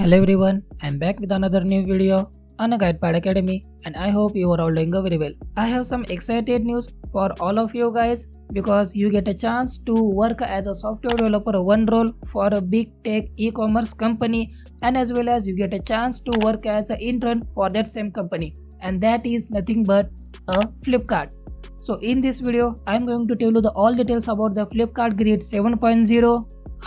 Hello everyone, I'm back with another new video on 𝗟𝗏𝗀𝗃 Academy and I hope you are all doing very well. I have some excited news for all of you guys because you get a chance to work as a software developer one role for a big tech e-commerce company, and as well as you get a chance to work as an intern for that same company, and that is nothing but a Flipkart. So in this video I'm going to tell you all details about the Flipkart Grid 7.0,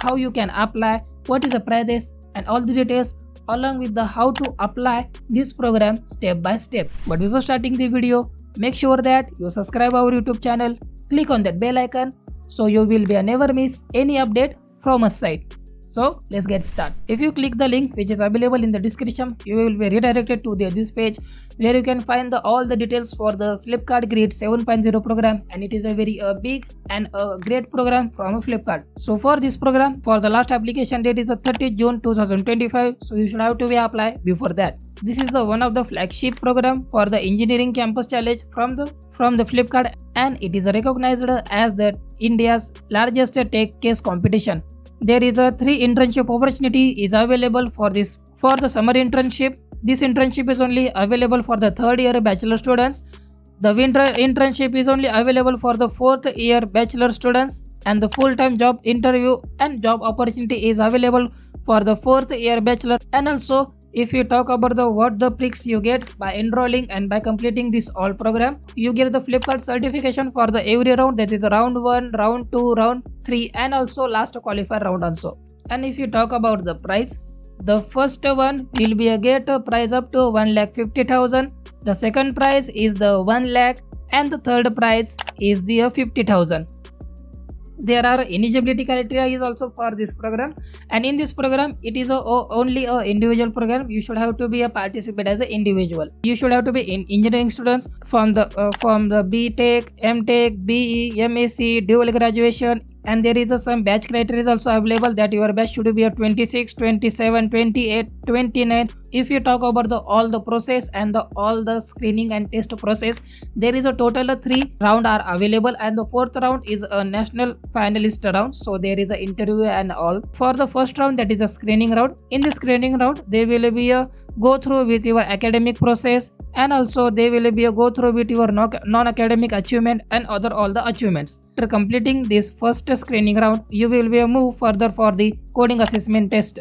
how you can apply, what is the prices, and all the details along with the how to apply this program step by step. But before starting the video, make sure that you subscribe our YouTube channel, click on that bell icon so you will be never miss any update from us side. So let's get started. If you click the link which is available in the description, you will be redirected to this page where you can find all the details for the Flipkart Grid 7.0 program, and it is a very big and a great program from Flipkart. So for this program, for the last application date is the 30th June 2025, so you should have to be apply before that. This is the one of the flagship program for the engineering campus challenge from the Flipkart, and it is recognized as the India's largest tech case competition. There is a 3 internship opportunity is available for this. For the summer internship, this internship is only available for the 3rd year bachelor students. The winter internship is only available for the 4th year bachelor students, and the full-time job interview and job opportunity is available for the 4th year bachelor. And also, if you talk about what the perks you get by enrolling and by completing this all program, you get the Flipkart certification for the every round, that is round 1, round 2, round 3, and also last qualifier round also. And if you talk about the price, the first one will be a get a prize up to 1,50,000. The second prize is the 1 lakh, and the third prize is the 50,000. There are eligibility criteria is also for this program, and in this program it is only a individual program. You should have to be a participant as an individual. You should have to be in engineering students from the B.Tech, M.Tech, BE, MSc, dual graduation, and there is some batch criteria also available that your batch should be a 26, 27, 28, 29. If you talk about all the process and all the screening and test process, there is a total of 3 round are available, and the 4th round is a national finalist round. So there is an interview and all. For the first round, that is a screening round. In the screening round, they will be a go through with your academic process, and also they will be a go through with your non-academic achievement and all the achievements. After completing this first screening round, you will be a move further for the coding assessment test.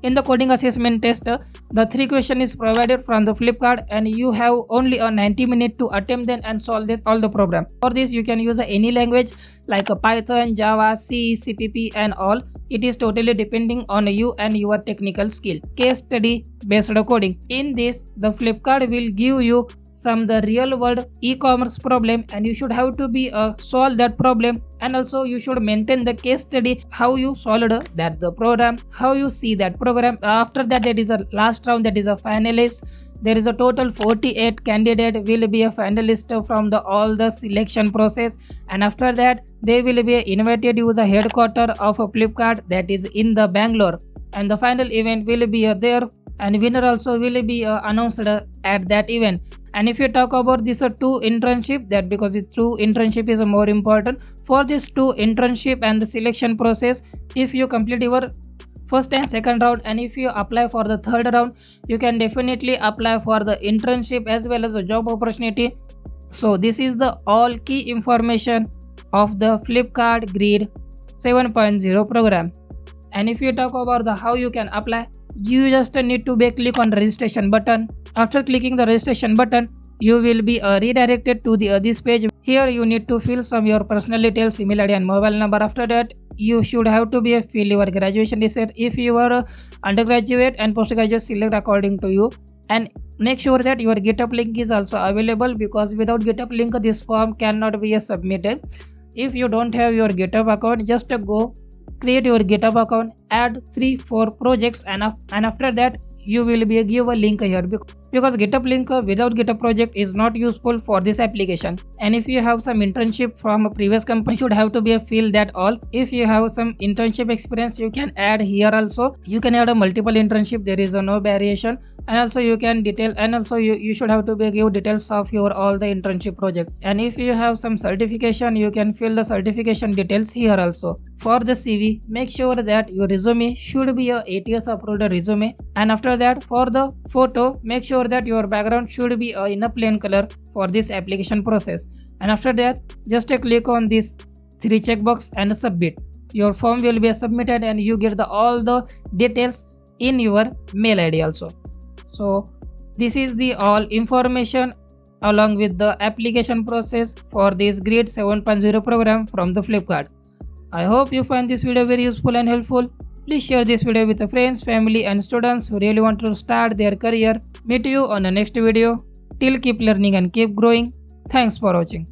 In the coding assessment test, the 3 questions is provided from the Flipkart, and you have only a 90 minutes to attempt them and solve all the program. For this, you can use any language like Python, Java, C, CPP, and all. It is totally depending on you and your technical skill. Case study based coding. In this, the Flipkart will give you the real world e-commerce problem, and you should have to be solve that problem, and also you should maintain the case study how you solved the program, how you see that program. After that, there is a last round, that is a finalist. There is a total 48 candidate will be a finalist from all the selection process, and after that they will be invited to the headquarters of Flipkart, that is in the Bangalore, and the final event will be there, and winner also will be announced at that event. And if you talk about this 2 internship, that because the 2 internship is more important for this 2 internship and the selection process, if you complete your first and second round, and if you apply for the 3rd round, you can definitely apply for the internship as well as a job opportunity. So this is the all key information of the Flipkart Grid 7.0 program. And if you talk about how you can apply, you just need to click on the registration button. After clicking the registration button, you will be redirected to this page. Here you need to fill some your personal details, email ID and mobile number. After that, you should have to fill your graduation details if you are undergraduate, and postgraduate select according to you. And make sure that your GitHub link is also available, because without GitHub link this form cannot be submitted. If you don't have your GitHub account, just go create your GitHub account, add 3-4 projects, and after that you will be give a link here. because GitHub link without GitHub project is not useful for this application. And if you have some internship from a previous company, you should have to be a fill that all. If you have some internship experience, you can add here also. You can add a multiple internship, there is no variation. And also you can detail, and also you should have to be give details of your all the internship project. And if you have some certification, you can fill the certification details here also. For the CV, make sure that your resume should be a ATS approved resume. And after that, for the photo, make sure that your background should be in a plain color for this application process. And after that, just click on this 3 checkbox and submit. Your form will be submitted and you get all the details in your mail ID also. So this is the all information along with the application process for this Grid 7.0 program from the Flipkart. I hope you find this video very useful and helpful. Please share this video with your friends, family and students who really want to start their career. Meet you on the next video. Till keep learning and keep growing. Thanks for watching.